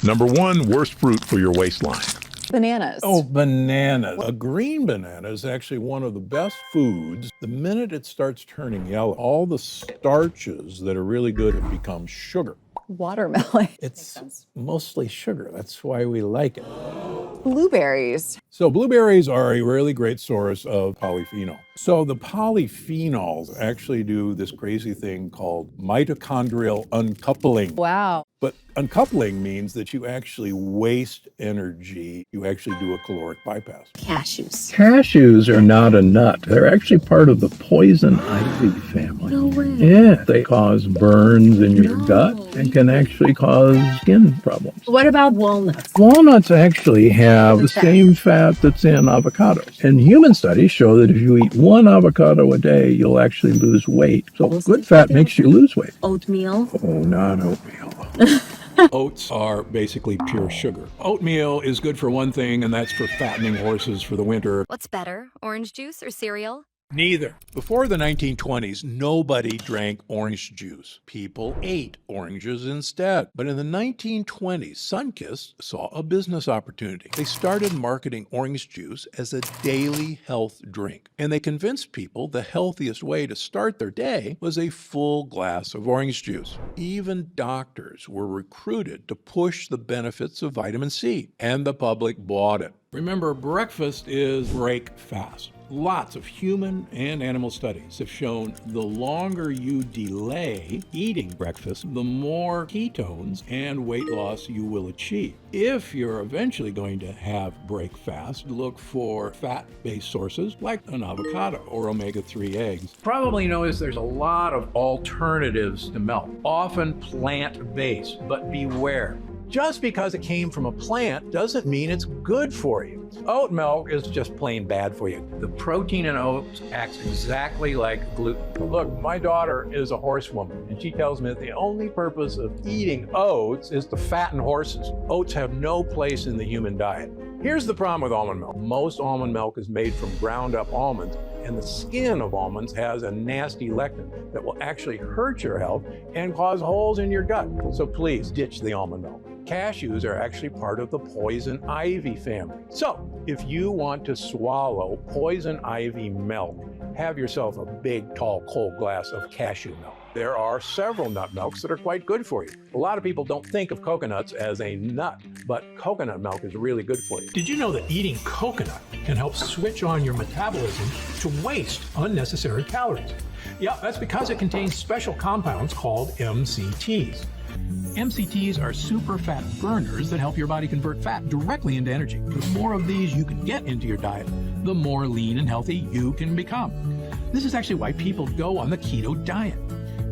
Number one, worst fruit for your waistline. Bananas. Oh, banana. A green banana is actually one of the best foods. The minute it starts turning yellow, all the starches that are really good have become sugar. Watermelon. It's mostly sugar. That's why we like it. Blueberries. So blueberries are a really great source of polyphenol. So the polyphenols actually do this crazy thing called mitochondrial uncoupling. Wow. But uncoupling means that you actually waste energy. You actually do a caloric bypass. Cashews. Cashews are not a nut. They're actually part of the poison ivy family. No way. Yeah, they cause burns in your gut and can actually cause skin problems. What about walnuts? Walnuts actually have the same fat that's in avocados. And human studies show that if you eat one avocado a day, you'll actually lose weight. So good fat makes you lose weight. Oatmeal. Oh, not oatmeal. Oats are basically pure sugar. Oatmeal is good for one thing, and that's for fattening horses for the winter. What's better, orange juice or cereal? Neither. Before the 1920s, nobody drank orange juice. People ate oranges instead. But in the 1920s, Sunkist saw a business opportunity. They started marketing orange juice as a daily health drink. And they convinced people the healthiest way to start their day was a full glass of orange juice. Even doctors were recruited to push the benefits of vitamin C, and the public bought it. Remember, breakfast is break fast. Lots of human and animal studies have shown the longer you delay eating breakfast, the more ketones and weight loss you will achieve. If you're eventually going to have break fast, look for fat-based sources like an avocado or omega-3 eggs. Probably notice there's a lot of alternatives to milk, often plant-based, but beware. Just because it came from a plant doesn't mean it's good for you. Oat milk is just plain bad for you. The protein in oats acts exactly like gluten. Look, my daughter is a horsewoman, and she tells me that the only purpose of eating oats is to fatten horses. Oats have no place in the human diet. Here's the problem with almond milk. Most almond milk is made from ground up almonds, and the skin of almonds has a nasty lectin that will actually hurt your health and cause holes in your gut. So please ditch the almond milk. Cashews are actually part of the poison ivy family. So if you want to swallow poison ivy milk, have yourself a big, tall, cold glass of cashew milk. There are several nut milks that are quite good for you. A lot of people don't think of coconuts as a nut, but coconut milk is really good for you. Did you know that eating coconut can help switch on your metabolism to waste unnecessary calories? Yeah, that's because it contains special compounds called MCTs. MCTs are super fat burners that help your body convert fat directly into energy. The more of these you can get into your diet, the more lean and healthy you can become. This is actually why people go on the keto diet.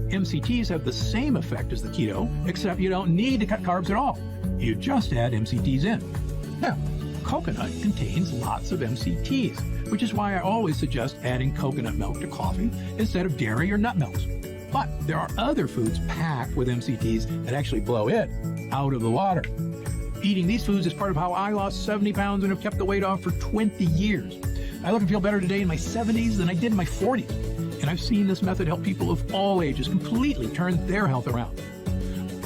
MCTs have the same effect as the keto, except you don't need to cut carbs at all. You just add MCTs in. Now, coconut contains lots of MCTs, which is why I always suggest adding coconut milk to coffee instead of dairy or nut milks. But there are other foods packed with MCTs that actually blow it out of the water. Eating these foods is part of how I lost 70 pounds and have kept the weight off for 20 years. I look and feel better today in my 70s than I did in my 40s. And I've seen this method help people of all ages completely turn their health around.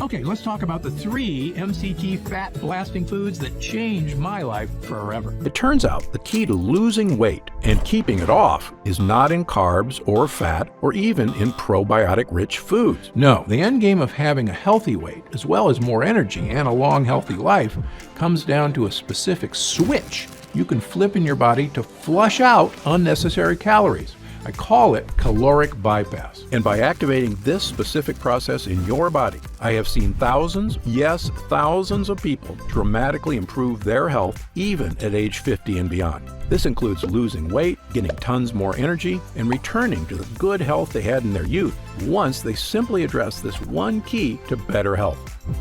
Okay, let's talk about the 3 MCT fat-blasting foods that changed my life forever. It turns out the key to losing weight and keeping it off is not in carbs or fat or even in probiotic-rich foods. No, the end game of having a healthy weight, as well as more energy and a long, healthy life, comes down to a specific switch you can flip in your body to flush out unnecessary calories. I call it caloric bypass. And by activating this specific process in your body, I have seen thousands, yes, thousands of people dramatically improve their health even at age 50 and beyond. This includes losing weight, getting tons more energy, and returning to the good health they had in their youth once they simply address this one key to better health.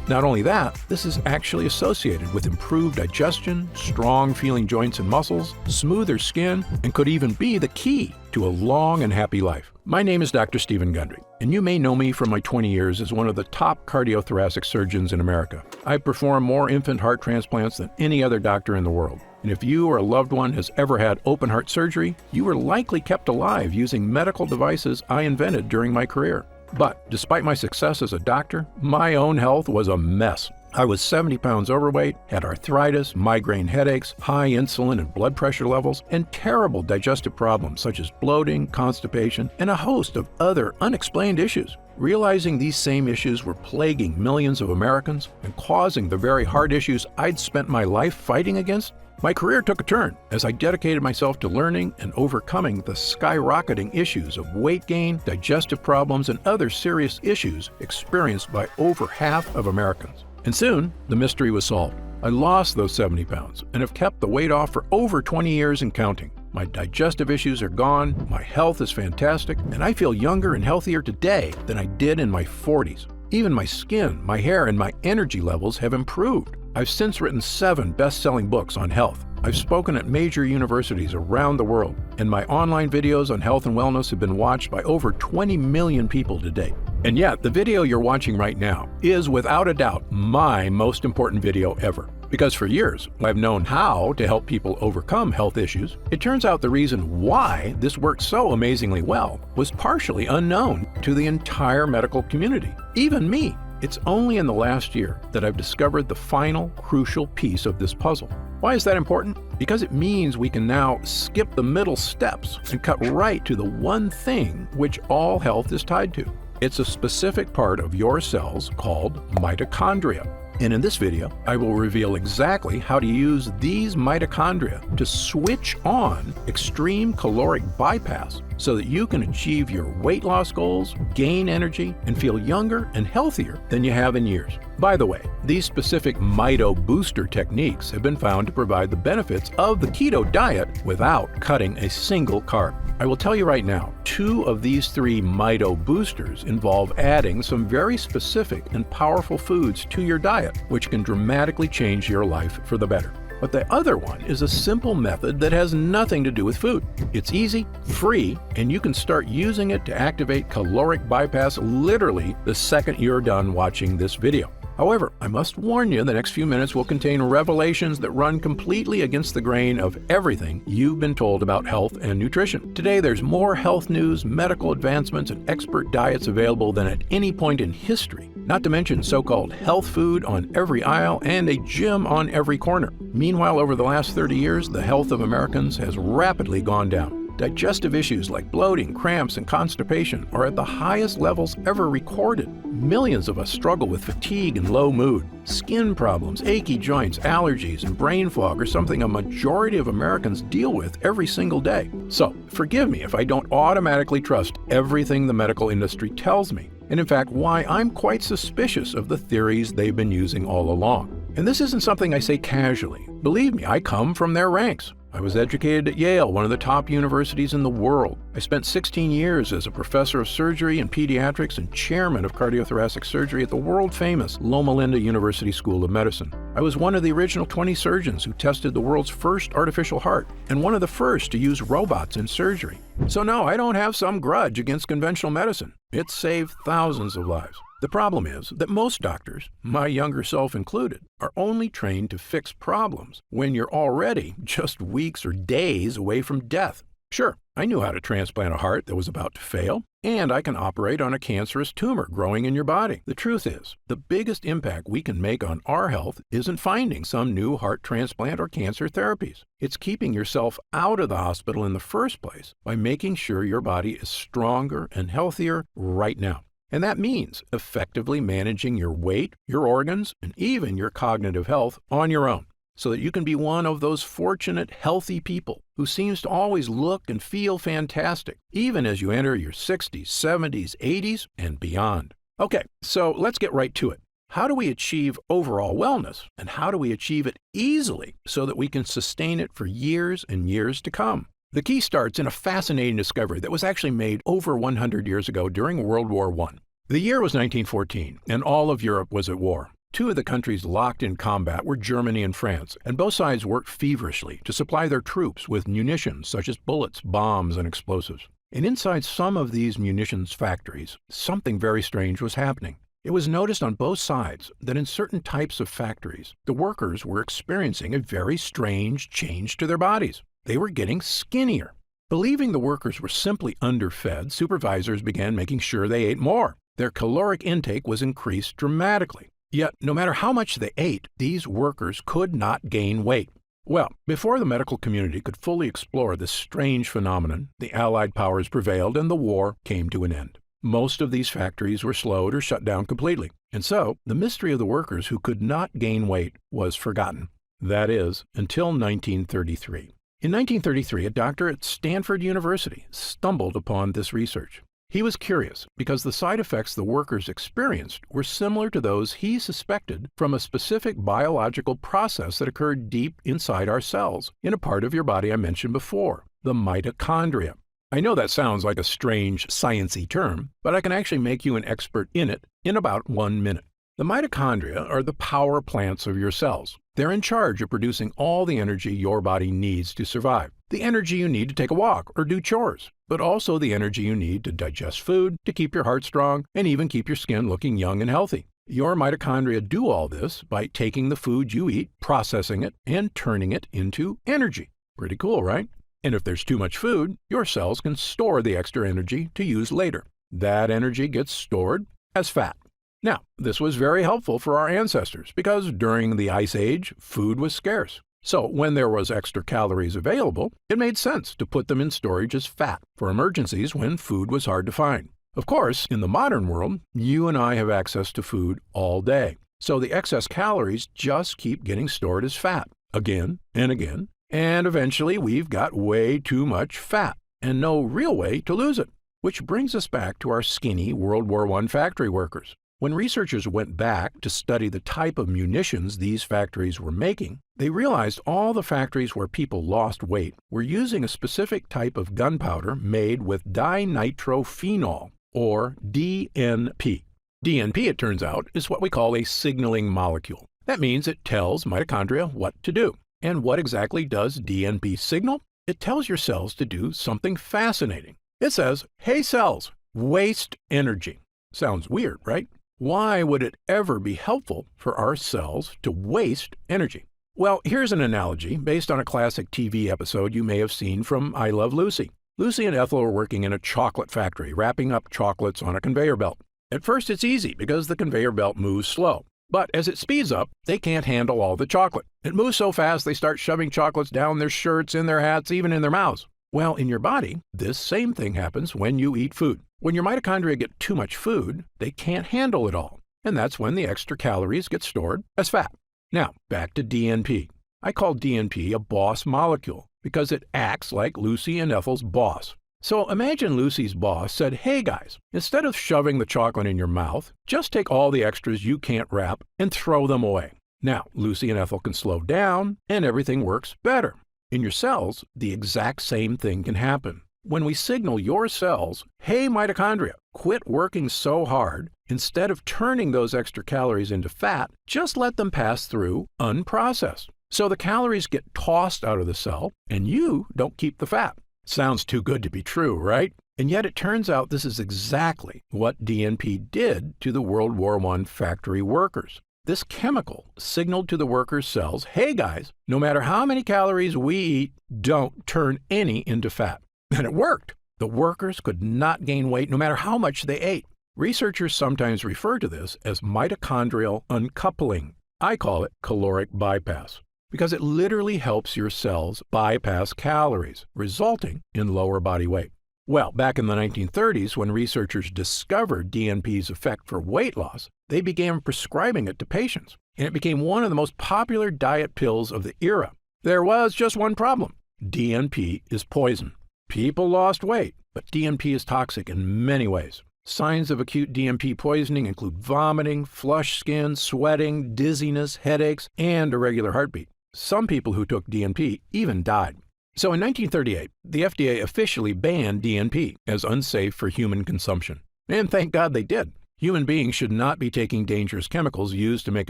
Not only that, this is actually associated with improved digestion, strong feeling joints and muscles, smoother skin, and could even be the key to a long and happy life. My name is Dr. Stephen Gundry, and you may know me from my 20 years as one of the top cardiothoracic surgeons in America. I've performed more infant heart transplants than any other doctor in the world. And if you or a loved one has ever had open heart surgery, you were likely kept alive using medical devices I invented during my career. But despite my success as a doctor, my own health was a mess. I was 70 pounds overweight, had arthritis, migraine headaches, high insulin and blood pressure levels, and terrible digestive problems such as bloating, constipation, and a host of other unexplained issues. Realizing these same issues were plaguing millions of Americans and causing the very heart issues I'd spent my life fighting against, my career took a turn as I dedicated myself to learning and overcoming the skyrocketing issues of weight gain, digestive problems, and other serious issues experienced by over half of Americans. And soon, the mystery was solved. I lost those 70 pounds and have kept the weight off for over 20 years and counting. My digestive issues are gone, my health is fantastic, and I feel younger and healthier today than I did in my 40s. Even my skin, my hair, and my energy levels have improved. I've since written 7 best-selling books on health. I've spoken at major universities around the world, and my online videos on health and wellness have been watched by over 20 million people to date. And yet, the video you're watching right now is without a doubt my most important video ever. Because for years, I've known how to help people overcome health issues. It turns out the reason why this worked so amazingly well was partially unknown to the entire medical community, even me. It's only in the last year that I've discovered the final crucial piece of this puzzle. Why is that important? Because it means we can now skip the middle steps and cut right to the one thing which all health is tied to. It's a specific part of your cells called mitochondria. And in this video, I will reveal exactly how to use these mitochondria to switch on extreme caloric bypass so that you can achieve your weight loss goals, gain energy, and feel younger and healthier than you have in years. By the way, these specific Mito booster techniques have been found to provide the benefits of the keto diet without cutting a single carb. I will tell you right now, 2 of these 3 Mito boosters involve adding some very specific and powerful foods to your diet, which can dramatically change your life for the better. But the other one is a simple method that has nothing to do with food. It's easy, free, and you can start using it to activate caloric bypass literally the second you're done watching this video. However, I must warn you the next few minutes will contain revelations that run completely against the grain of everything you've been told about health and nutrition. Today, there's more health news, medical advancements, and expert diets available than at any point in history, not to mention so-called health food on every aisle and a gym on every corner. Meanwhile, over the last 30 years, the health of Americans has rapidly gone down. Digestive issues like bloating, cramps, and constipation are at the highest levels ever recorded. Millions of us struggle with fatigue and low mood. Skin problems, achy joints, allergies, and brain fog are something a majority of Americans deal with every single day. So, forgive me if I don't automatically trust everything the medical industry tells me, and in fact, why I'm quite suspicious of the theories they've been using all along. And this isn't something I say casually. Believe me, I come from their ranks. I was educated at Yale, one of the top universities in the world. I spent 16 years as a professor of surgery and pediatrics and chairman of cardiothoracic surgery at the world-famous Loma Linda University School of Medicine. I was one of the original 20 surgeons who tested the world's first artificial heart and one of the first to use robots in surgery. So no, I don't have some grudge against conventional medicine. It's saved thousands of lives. The problem is that most doctors, my younger self included, are only trained to fix problems when you're already just weeks or days away from death. Sure, I knew how to transplant a heart that was about to fail, and I can operate on a cancerous tumor growing in your body. The truth is, the biggest impact we can make on our health isn't finding some new heart transplant or cancer therapies. It's keeping yourself out of the hospital in the first place by making sure your body is stronger and healthier right now. And that means effectively managing your weight, your organs, and even your cognitive health on your own, so that you can be one of those fortunate, healthy people who seems to always look and feel fantastic, even as you enter your 60s, 70s, 80s, and beyond. Okay, so let's get right to it. How do we achieve overall wellness, and how do we achieve it easily so that we can sustain it for years and years to come? The key starts in a fascinating discovery that was actually made over 100 years ago during World War I. The year was 1914, and all of Europe was at war. 2 of the countries locked in combat were Germany and France, and both sides worked feverishly to supply their troops with munitions such as bullets, bombs, and explosives. And inside some of these munitions factories, something very strange was happening. It was noticed on both sides that in certain types of factories, the workers were experiencing a very strange change to their bodies. They were getting skinnier. Believing the workers were simply underfed, supervisors began making sure they ate more. Their caloric intake was increased dramatically. Yet, no matter how much they ate, these workers could not gain weight. Well, before the medical community could fully explore this strange phenomenon, the Allied powers prevailed and the war came to an end. Most of these factories were slowed or shut down completely, and so the mystery of the workers who could not gain weight was forgotten. That is, until 1933. In 1933, a doctor at Stanford University stumbled upon this research. He was curious because the side effects the workers experienced were similar to those he suspected from a specific biological process that occurred deep inside our cells, in a part of your body I mentioned before, the mitochondria. I know that sounds like a strange, science-y term, but I can actually make you an expert in it in about 1 minute. The mitochondria are the power plants of your cells. They're in charge of producing all the energy your body needs to survive. The energy you need to take a walk or do chores, but also the energy you need to digest food, to keep your heart strong, and even keep your skin looking young and healthy. Your mitochondria do all this by taking the food you eat, processing it, and turning it into energy. Pretty cool, right? And if there's too much food, your cells can store the extra energy to use later. That energy gets stored as fat. Now, this was very helpful for our ancestors because during the Ice Age, food was scarce. So when there was extra calories available, it made sense to put them in storage as fat for emergencies when food was hard to find. Of course, in the modern world, you and I have access to food all day. So the excess calories just keep getting stored as fat again and again. And eventually we've got way too much fat and no real way to lose it. Which brings us back to our skinny World War I factory workers. When researchers went back to study the type of munitions these factories were making, they realized all the factories where people lost weight were using a specific type of gunpowder made with dinitrophenol, or DNP. DNP, it turns out, is what we call a signaling molecule. That means it tells mitochondria what to do. And what exactly does DNP signal? It tells your cells to do something fascinating. It says, "Hey cells, waste energy." Sounds weird, right? Why would it ever be helpful for our cells to waste energy? Well, here's an analogy based on a classic TV episode you may have seen from I Love Lucy. Lucy and Ethel are working in a chocolate factory, wrapping up chocolates on a conveyor belt. At first, it's easy because the conveyor belt moves slow. But as it speeds up, they can't handle all the chocolate. It moves so fast they start shoving chocolates down their shirts, in their hats, even in their mouths. Well, in your body, this same thing happens when you eat food. When your mitochondria get too much food, they can't handle it all. And that's when the extra calories get stored as fat. Now, back to DNP. I call DNP a boss molecule because it acts like Lucy and Ethel's boss. So imagine Lucy's boss said, "Hey guys, instead of shoving the chocolate in your mouth, just take all the extras you can't wrap and throw them away." Now, Lucy and Ethel can slow down and everything works better. In your cells, the exact same thing can happen. When we signal your cells, "Hey mitochondria, quit working so hard," instead of turning those extra calories into fat, just let them pass through unprocessed. So the calories get tossed out of the cell and you don't keep the fat. Sounds too good to be true, right? And yet it turns out this is exactly what DNP did to the World War I factory workers. This chemical signaled to the workers' cells, "Hey guys, no matter how many calories we eat, don't turn any into fat." And it worked. The workers could not gain weight no matter how much they ate. Researchers sometimes refer to this as mitochondrial uncoupling. I call it caloric bypass, because it literally helps your cells bypass calories, resulting in lower body weight. Well, back in the 1930s, when researchers discovered DNP's effect for weight loss, they began prescribing it to patients, and it became one of the most popular diet pills of the era. There was just one problem. DNP is poison. People lost weight, but DNP is toxic in many ways. Signs of acute DNP poisoning include vomiting, flushed skin, sweating, dizziness, headaches, and irregular heartbeat. Some people who took DNP even died. So in 1938, the FDA officially banned DNP as unsafe for human consumption. And thank God they did. Human beings should not be taking dangerous chemicals used to make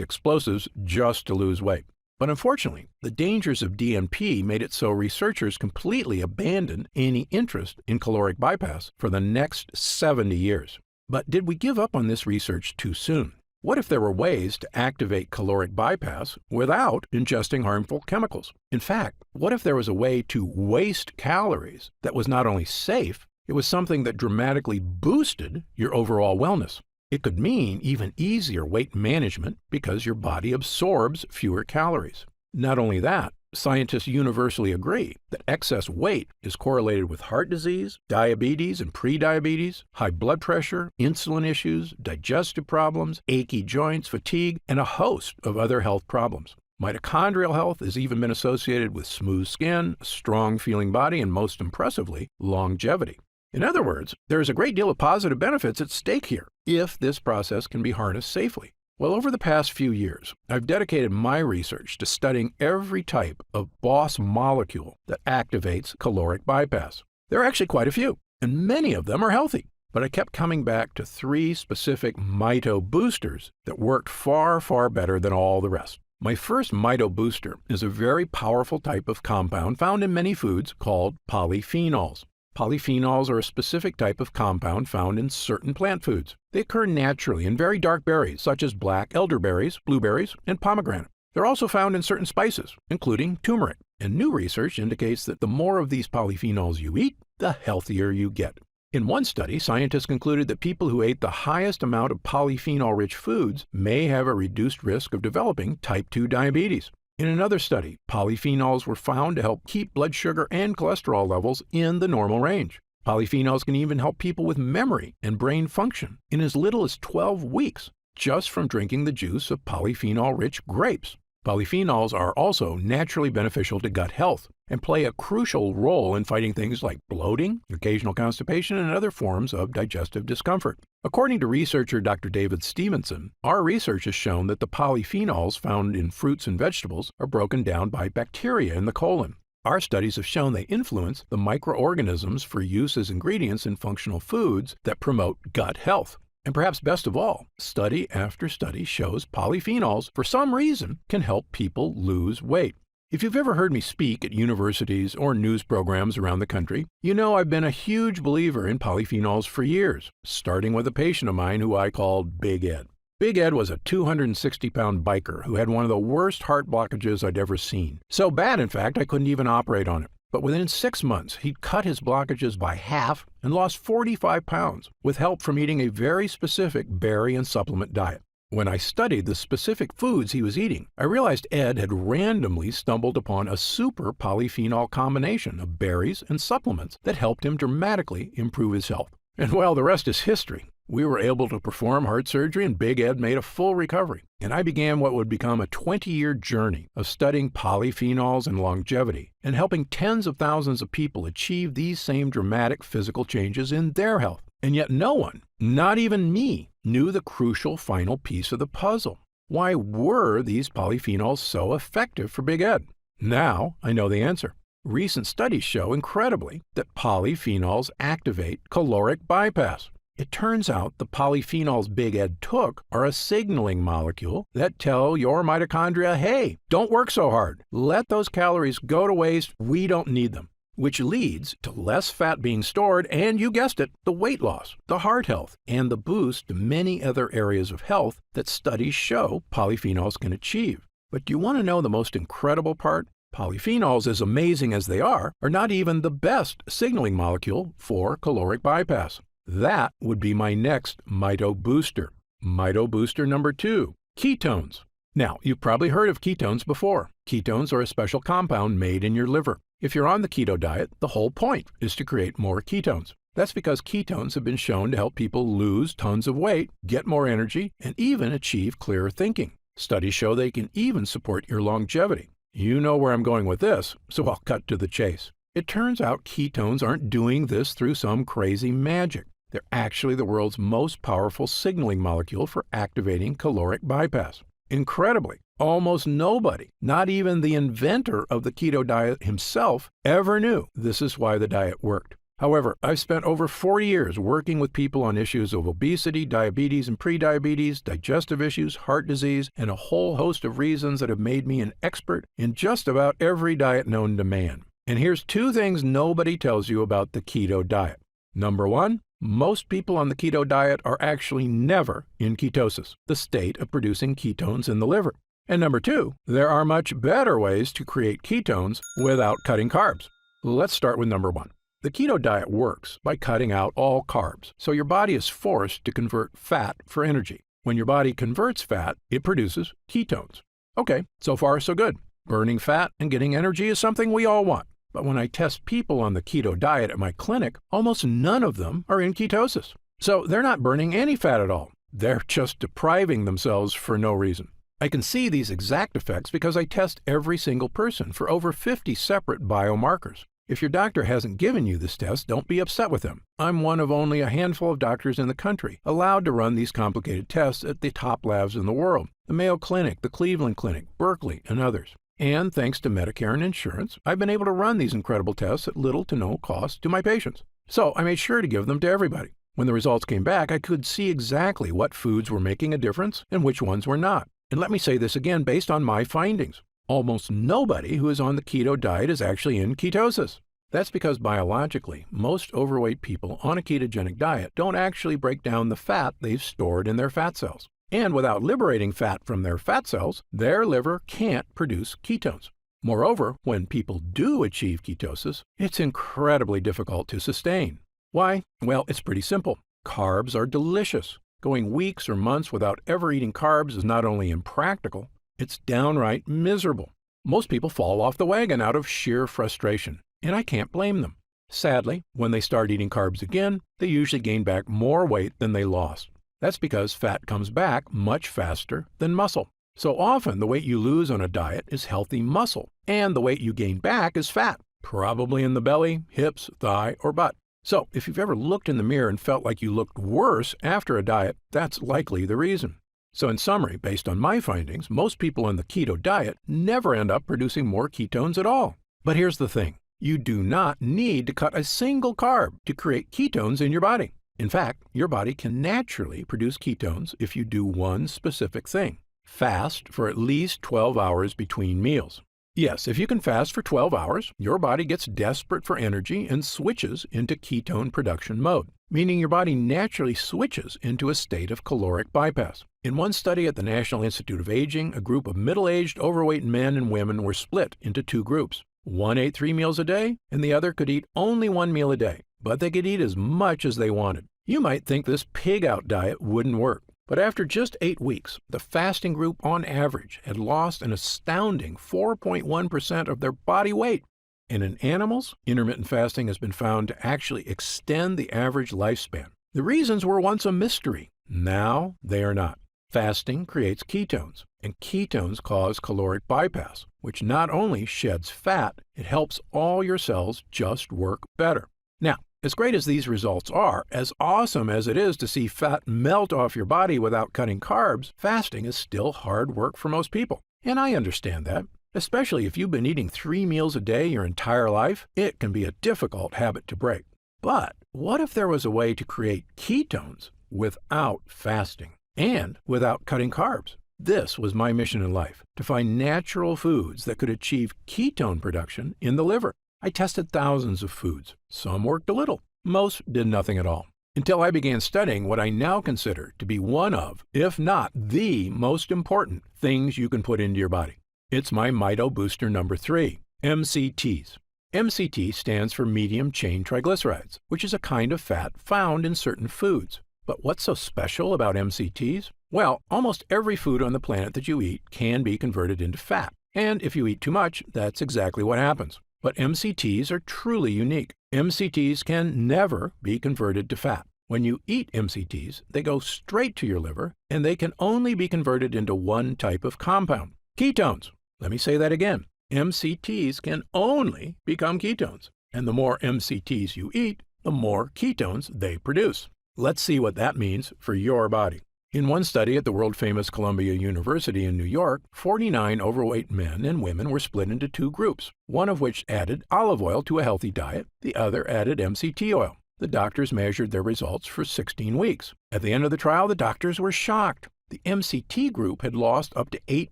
explosives just to lose weight. But unfortunately, the dangers of DNP made it so researchers completely abandoned any interest in caloric bypass for the next 70 years. But did we give up on this research too soon? What if there were ways to activate caloric bypass without ingesting harmful chemicals? In fact, what if there was a way to waste calories that was not only safe, it was something that dramatically boosted your overall wellness? It could mean even easier weight management because your body absorbs fewer calories. Not only that, scientists universally agree that excess weight is correlated with heart disease, diabetes and prediabetes, high blood pressure, insulin issues, digestive problems, achy joints, fatigue, and a host of other health problems. Mitochondrial health has even been associated with smooth skin, a strong-feeling body, and most impressively, longevity. In other words, there is a great deal of positive benefits at stake here if this process can be harnessed safely. Well, over the past few years, I've dedicated my research to studying every type of boss molecule that activates caloric bypass. There are actually quite a few, and many of them are healthy. But I kept coming back to 3 specific mito boosters that worked far, far better than all the rest. My first mito booster is a very powerful type of compound found in many foods called polyphenols. Polyphenols are a specific type of compound found in certain plant foods. They occur naturally in very dark berries, such as black elderberries, blueberries, and pomegranate. They're also found in certain spices, including turmeric. And new research indicates that the more of these polyphenols you eat, the healthier you get. In one study, scientists concluded that people who ate the highest amount of polyphenol-rich foods may have a reduced risk of developing type 2 diabetes. In another study, polyphenols were found to help keep blood sugar and cholesterol levels in the normal range. Polyphenols can even help people with memory and brain function in as little as 12 weeks, just from drinking the juice of polyphenol-rich grapes. Polyphenols are also naturally beneficial to gut health and play a crucial role in fighting things like bloating, occasional constipation, and other forms of digestive discomfort. According to researcher Dr. David Stevenson, our research has shown that the polyphenols found in fruits and vegetables are broken down by bacteria in the colon. Our studies have shown they influence the microorganisms for use as ingredients in functional foods that promote gut health. And perhaps best of all, study after study shows polyphenols, for some reason, can help people lose weight. If you've ever heard me speak at universities or news programs around the country, you know I've been a huge believer in polyphenols for years, starting with a patient of mine who I called Big Ed. Big Ed was a 260-pound biker who had one of the worst heart blockages I'd ever seen. So bad, in fact, I couldn't even operate on it. But within 6 months, he'd cut his blockages by half and lost 45 pounds with help from eating a very specific berry and supplement diet. When I studied the specific foods he was eating, I realized Ed had randomly stumbled upon a super polyphenol combination of berries and supplements that helped him dramatically improve his health. And well, the rest is history. We were able to perform heart surgery and Big Ed made a full recovery. And I began what would become a 20-year journey of studying polyphenols and longevity and helping tens of thousands of people achieve these same dramatic physical changes in their health. And yet no one, not even me, knew the crucial final piece of the puzzle. Why were these polyphenols so effective for Big Ed? Now I know the answer. Recent studies show, incredibly, that polyphenols activate caloric bypass. It turns out the polyphenols Big Ed took are a signaling molecule that tell your mitochondria, hey, don't work so hard. Let those calories go to waste. We don't need them. Which leads to less fat being stored and, you guessed it, the weight loss, the heart health, and the boost to many other areas of health that studies show polyphenols can achieve. But do you want to know the most incredible part? Polyphenols, as amazing as they are not even the best signaling molecule for caloric bypass. That would be my next mito booster. Mito booster number 2, ketones. Now, you've probably heard of ketones before. Ketones are a special compound made in your liver. If you're on the keto diet, the whole point is to create more ketones. That's because ketones have been shown to help people lose tons of weight, get more energy, and even achieve clearer thinking. Studies show they can even support your longevity. You know where I'm going with this, so I'll cut to the chase. It turns out ketones aren't doing this through some crazy magic. They're actually the world's most powerful signaling molecule for activating caloric bypass. Incredibly, almost nobody, not even the inventor of the keto diet himself, ever knew this is why the diet worked. However, I've spent over 40 years working with people on issues of obesity, diabetes and prediabetes, digestive issues, heart disease, and a whole host of reasons that have made me an expert in just about every diet known to man. And here's 2 things nobody tells you about the keto diet. Number 1, most people on the keto diet are actually never in ketosis, the state of producing ketones in the liver. And number 2, there are much better ways to create ketones without cutting carbs. Let's start with number 1. The keto diet works by cutting out all carbs, so your body is forced to convert fat for energy. When your body converts fat, it produces ketones. Okay, so far so good. Burning fat and getting energy is something we all want. But when I test people on the keto diet at my clinic, almost none of them are in ketosis. So they're not burning any fat at all. They're just depriving themselves for no reason. I can see these exact effects because I test every single person for over 50 separate biomarkers. If your doctor hasn't given you this test, don't be upset with them. I'm one of only a handful of doctors in the country allowed to run these complicated tests at the top labs in the world: the Mayo Clinic, the Cleveland Clinic, Berkeley, and others. And thanks to Medicare and insurance, I've been able to run these incredible tests at little to no cost to my patients. So I made sure to give them to everybody. When the results came back, I could see exactly what foods were making a difference and which ones were not. And let me say this again based on my findings. Almost nobody who is on the keto diet is actually in ketosis. That's because biologically, most overweight people on a ketogenic diet don't actually break down the fat they've stored in their fat cells. And without liberating fat from their fat cells, their liver can't produce ketones. Moreover, when people do achieve ketosis, it's incredibly difficult to sustain. Why? Well, it's pretty simple. Carbs are delicious. Going weeks or months without ever eating carbs is not only impractical, it's downright miserable. Most people fall off the wagon out of sheer frustration, and I can't blame them. Sadly, when they start eating carbs again, they usually gain back more weight than they lost. That's because fat comes back much faster than muscle. So often, the weight you lose on a diet is healthy muscle, and the weight you gain back is fat, probably in the belly, hips, thigh, or butt. So if you've ever looked in the mirror and felt like you looked worse after a diet, that's likely the reason. So in summary, based on my findings, most people on the keto diet never end up producing more ketones at all. But here's the thing. You do not need to cut a single carb to create ketones in your body. In fact, your body can naturally produce ketones if you do one specific thing: fast for at least 12 hours between meals. Yes, if you can fast for 12 hours, your body gets desperate for energy and switches into ketone production mode, meaning your body naturally switches into a state of caloric bypass. In one study at the National Institute of Aging, a group of middle-aged overweight men and women were split into two groups. One ate 3 meals a day, and the other could eat only 1 meal a day, but they could eat as much as they wanted. You might think this pig-out diet wouldn't work. But after just 8 weeks, the fasting group on average had lost an astounding 4.1% of their body weight. And in animals, intermittent fasting has been found to actually extend the average lifespan. The reasons were once a mystery. Now they are not. Fasting creates ketones, and ketones cause caloric bypass, which not only sheds fat, it helps all your cells just work better. Now, as great as these results are, as awesome as it is to see fat melt off your body without cutting carbs, fasting is still hard work for most people. And I understand that. Especially if you've been eating 3 meals a day your entire life, it can be a difficult habit to break. But what if there was a way to create ketones without fasting and without cutting carbs? This was my mission in life, to find natural foods that could achieve ketone production in the liver. I tested thousands of foods. Some worked a little. Most did nothing at all. Until I began studying what I now consider to be one of, if not the most important things you can put into your body. It's my Mito Booster number 3, MCTs. MCT stands for medium chain triglycerides, which is a kind of fat found in certain foods. But what's so special about MCTs? Well, almost every food on the planet that you eat can be converted into fat. And if you eat too much, that's exactly what happens. But MCTs are truly unique. MCTs can never be converted to fat. When you eat MCTs, they go straight to your liver, and they can only be converted into one type of compound: ketones. Let me say that again. MCTs can only become ketones. And the more MCTs you eat, the more ketones they produce. Let's see what that means for your body. In one study at the world-famous Columbia University in New York, 49 overweight men and women were split into two groups, one of which added olive oil to a healthy diet, the other added MCT oil. The doctors measured their results for 16 weeks. At the end of the trial, the doctors were shocked. The MCT group had lost up to 8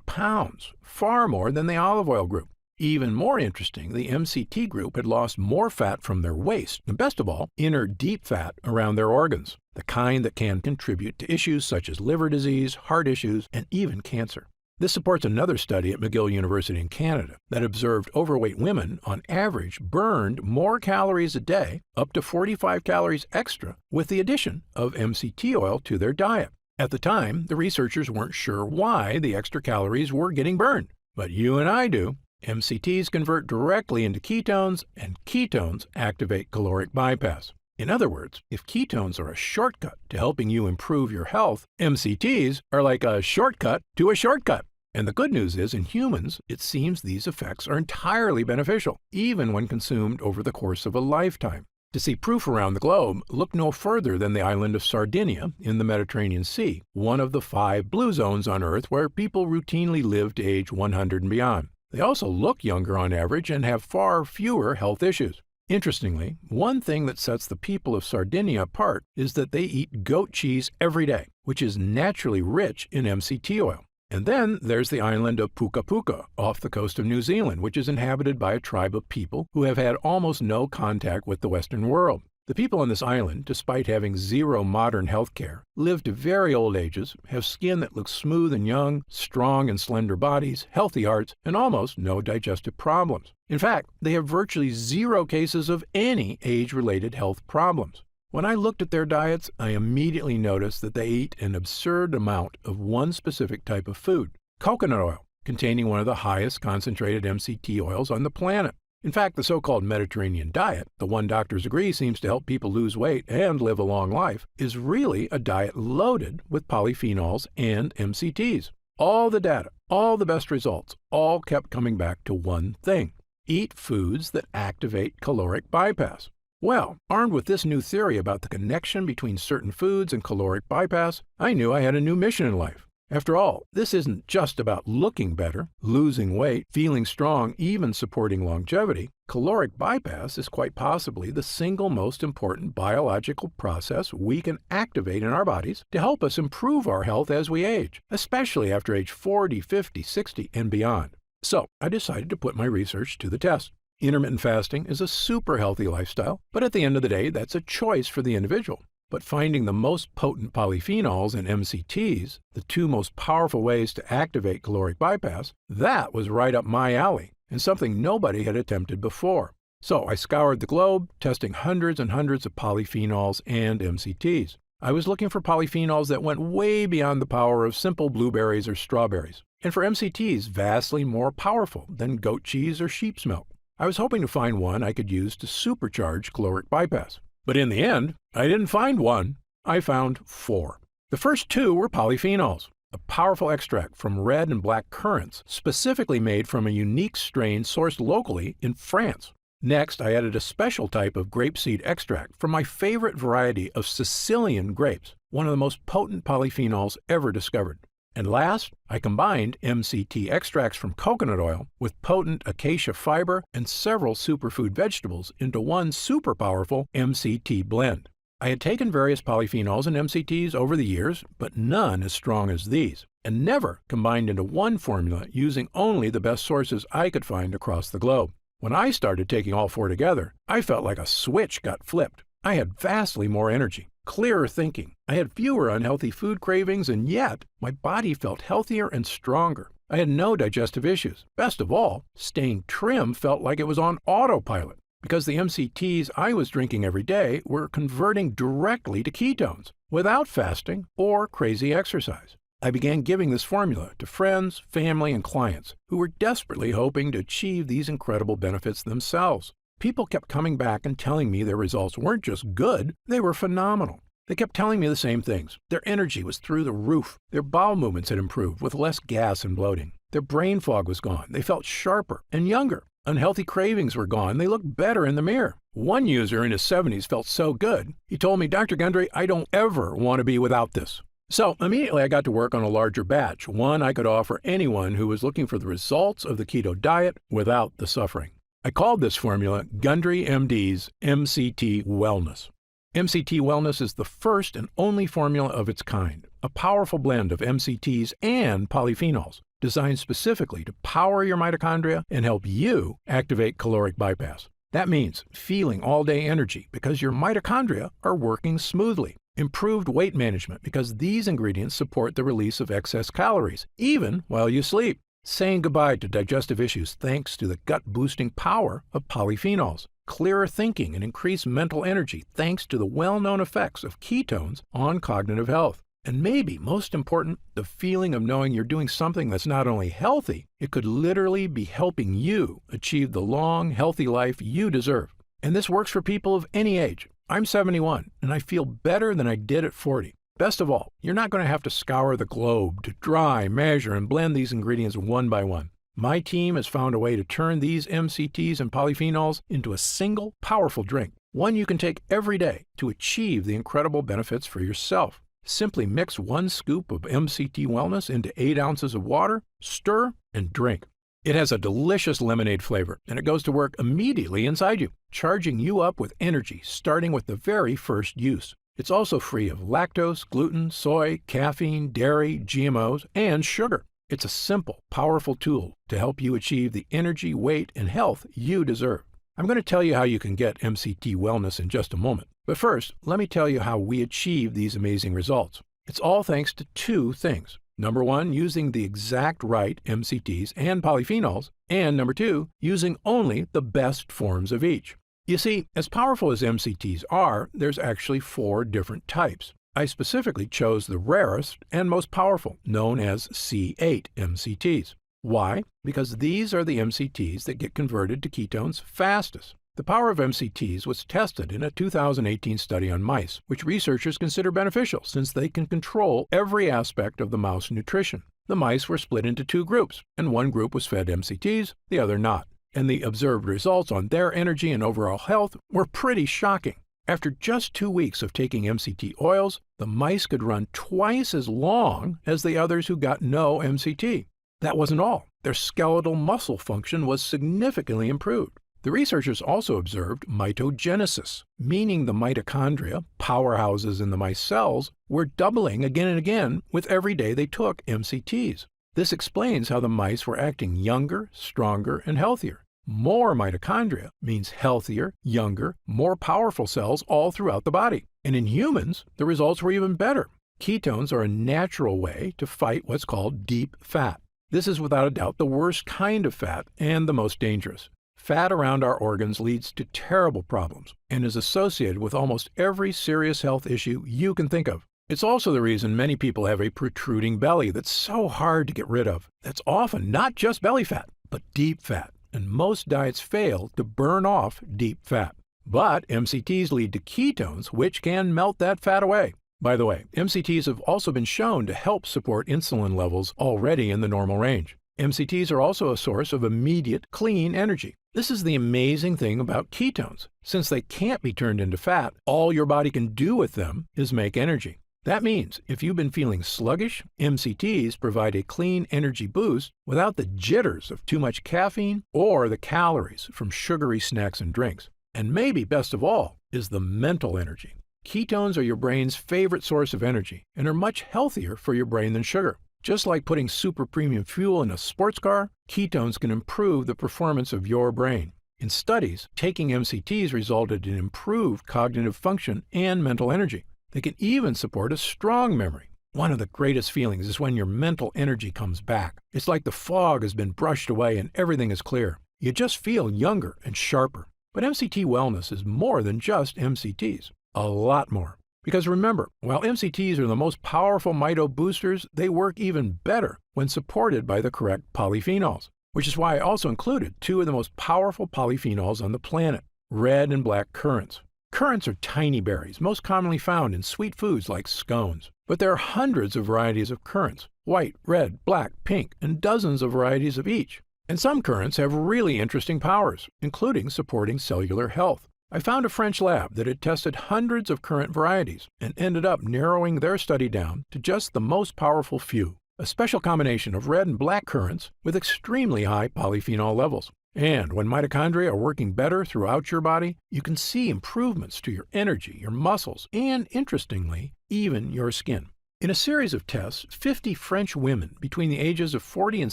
pounds, far more than the olive oil group. Even more interesting, the MCT group had lost more fat from their waist, and best of all, inner deep fat around their organs, the kind that can contribute to issues such as liver disease, heart issues, and even cancer. This supports another study at McGill University in Canada that observed overweight women, on average, burned more calories a day, up to 45 calories extra, with the addition of MCT oil to their diet. At the time, the researchers weren't sure why the extra calories were getting burned, but you and I do. MCTs convert directly into ketones, and ketones activate caloric bypass. In other words, if ketones are a shortcut to helping you improve your health, MCTs are like a shortcut to a shortcut. And the good news is, in humans, it seems these effects are entirely beneficial, even when consumed over the course of a lifetime. To see proof around the globe, look no further than the island of Sardinia in the Mediterranean Sea, one of the 5 blue zones on Earth where people routinely live to age 100 and beyond. They also look younger on average and have far fewer health issues. Interestingly, one thing that sets the people of Sardinia apart is that they eat goat cheese every day, which is naturally rich in MCT oil. And then there's the island of Puka Puka off the coast of New Zealand, which is inhabited by a tribe of people who have had almost no contact with the Western world. The people on this island, despite having zero modern health care, live to very old ages, have skin that looks smooth and young, strong and slender bodies, healthy hearts, and almost no digestive problems. In fact, they have virtually 0 cases of any age-related health problems. When I looked at their diets, I immediately noticed that they eat an absurd amount of one specific type of food, coconut oil, containing one of the highest concentrated MCT oils on the planet. In fact, the so-called Mediterranean diet, the one doctors agree seems to help people lose weight and live a long life, is really a diet loaded with polyphenols and MCTs. All the data, all the best results, all kept coming back to one thing: eat foods that activate caloric bypass. Well, armed with this new theory about the connection between certain foods and caloric bypass, I knew I had a new mission in life. After all, this isn't just about looking better, losing weight, feeling strong, even supporting longevity. Caloric bypass is quite possibly the single most important biological process we can activate in our bodies to help us improve our health as we age, especially after age 40, 50, 60, and beyond. So I decided to put my research to the test. Intermittent fasting is a super healthy lifestyle, but at the end of the day, that's a choice for the individual. But finding the most potent polyphenols and MCTs, the 2 most powerful ways to activate caloric bypass, that was right up my alley, and something nobody had attempted before. So I scoured the globe, testing hundreds and hundreds of polyphenols and MCTs. I was looking for polyphenols that went way beyond the power of simple blueberries or strawberries, and for MCTs vastly more powerful than goat cheese or sheep's milk. I was hoping to find one I could use to supercharge caloric bypass. But in the end, I didn't find one. I found 4. The first 2 were polyphenols, a powerful extract from red and black currants, specifically made from a unique strain sourced locally in France. Next, I added a special type of grapeseed extract from my favorite variety of Sicilian grapes, one of the most potent polyphenols ever discovered. And last, I combined MCT extracts from coconut oil with potent acacia fiber and several superfood vegetables into one super powerful MCT blend. I had taken various polyphenols and MCTs over the years, but none as strong as these, and never combined into one formula using only the best sources I could find across the globe. When I started taking all 4 together, I felt like a switch got flipped. I had vastly more energy, clearer thinking. I had fewer unhealthy food cravings, and yet my body felt healthier and stronger. I had no digestive issues. Best of all, staying trim felt like it was on autopilot, because the MCTs I was drinking every day were converting directly to ketones, without fasting or crazy exercise. I began giving this formula to friends, family, and clients who were desperately hoping to achieve these incredible benefits themselves. People kept coming back and telling me their results weren't just good, they were phenomenal. They kept telling me the same things. Their energy was through the roof. Their bowel movements had improved with less gas and bloating. Their brain fog was gone. They felt sharper and younger. Unhealthy cravings were gone. They looked better in the mirror. One user in his 70s felt so good, he told me, "Dr. Gundry, I don't ever want to be without this." So immediately I got to work on a larger batch, one I could offer anyone who was looking for the results of the keto diet without the suffering. I called this formula Gundry MD's MCT Wellness. MCT Wellness is the first and only formula of its kind, a powerful blend of MCTs and polyphenols, designed specifically to power your mitochondria and help you activate caloric bypass. That means feeling all-day energy because your mitochondria are working smoothly. improved weight management because these ingredients support the release of excess calories, even while you sleep, saying goodbye to digestive issues thanks to the gut-boosting power of polyphenols, clearer thinking and increased mental energy thanks to the well-known effects of ketones on cognitive health. And maybe most important, the feeling of knowing you're doing something that's not only healthy, it could literally be helping you achieve the long, healthy life you deserve. And this works for people of any age. I'm 71, and I feel better than I did at 40. Best of all, you're not going to have to scour the globe to dry, measure, and blend these ingredients one by one. My team has found a way to turn these MCTs and polyphenols into a single, powerful drink, one you can take every day to achieve the incredible benefits for yourself. Simply mix 1 scoop of MCT Wellness into 8 ounces of water, stir, and drink. It has a delicious lemonade flavor, and it goes to work immediately inside you, charging you up with energy starting with the very first use. It's also free of lactose, gluten, soy, caffeine, dairy, GMOs, and sugar. It's a simple, powerful tool to help you achieve the energy, weight, and health you deserve. I'm going to tell you how you can get MCT Wellness in just a moment. But first, let me tell you how we achieve these amazing results. It's all thanks to 2 things. Number 1, using the exact right MCTs and polyphenols, and number 2, using only the best forms of each. You see, as powerful as MCTs are, there's actually 4 different types. I specifically chose the rarest and most powerful, known as C8 MCTs. Why? Because these are the MCTs that get converted to ketones fastest. The power of MCTs was tested in a 2018 study on mice, which researchers consider beneficial since they can control every aspect of the mouse nutrition. The mice were split into 2 groups, and one group was fed MCTs, the other not. And the observed results on their energy and overall health were pretty shocking. After just 2 weeks of taking MCT oils, the mice could run twice as long as the others who got no MCT. That wasn't all. Their skeletal muscle function was significantly improved. The researchers also observed mitogenesis, meaning the mitochondria, powerhouses in the mice cells, were doubling again and again with every day they took MCTs. This explains how the mice were acting younger, stronger, and healthier. More mitochondria means healthier, younger, more powerful cells all throughout the body. And in humans, the results were even better. Ketones are a natural way to fight what's called deep fat. This is without a doubt the worst kind of fat and the most dangerous. Fat around our organs leads to terrible problems and is associated with almost every serious health issue you can think of. It's also the reason many people have a protruding belly that's so hard to get rid of. That's often not just belly fat, but deep fat, and most diets fail to burn off deep fat. But MCTs lead to ketones, which can melt that fat away. By the way, MCTs have also been shown to help support insulin levels already in the normal range. MCTs are also a source of immediate, clean energy. This is the amazing thing about ketones. Since they can't be turned into fat, all your body can do with them is make energy. That means if you've been feeling sluggish, MCTs provide a clean energy boost without the jitters of too much caffeine or the calories from sugary snacks and drinks. And maybe best of all is the mental energy. Ketones are your brain's favorite source of energy and are much healthier for your brain than sugar. Just like putting super premium fuel in a sports car, ketones can improve the performance of your brain. In studies, taking MCTs resulted in improved cognitive function and mental energy. They can even support a strong memory. One of the greatest feelings is when your mental energy comes back. It's like the fog has been brushed away and everything is clear. You just feel younger and sharper. But MCT Wellness is more than just MCTs. A lot more. Because remember, while MCTs are the most powerful mito boosters, they work even better when supported by the correct polyphenols, which is why I also included 2 of the most powerful polyphenols on the planet, red and black currants. Currants are tiny berries, most commonly found in sweet foods like scones. But there are hundreds of varieties of currants, white, red, black, pink, and dozens of varieties of each. And some currants have really interesting powers, including supporting cellular health. I found a French lab that had tested hundreds of currant varieties and ended up narrowing their study down to just the most powerful few, a special combination of red and black currants with extremely high polyphenol levels. And when mitochondria are working better throughout your body, you can see improvements to your energy, your muscles, and, interestingly, even your skin. In a series of tests, 50 French women between the ages of 40 and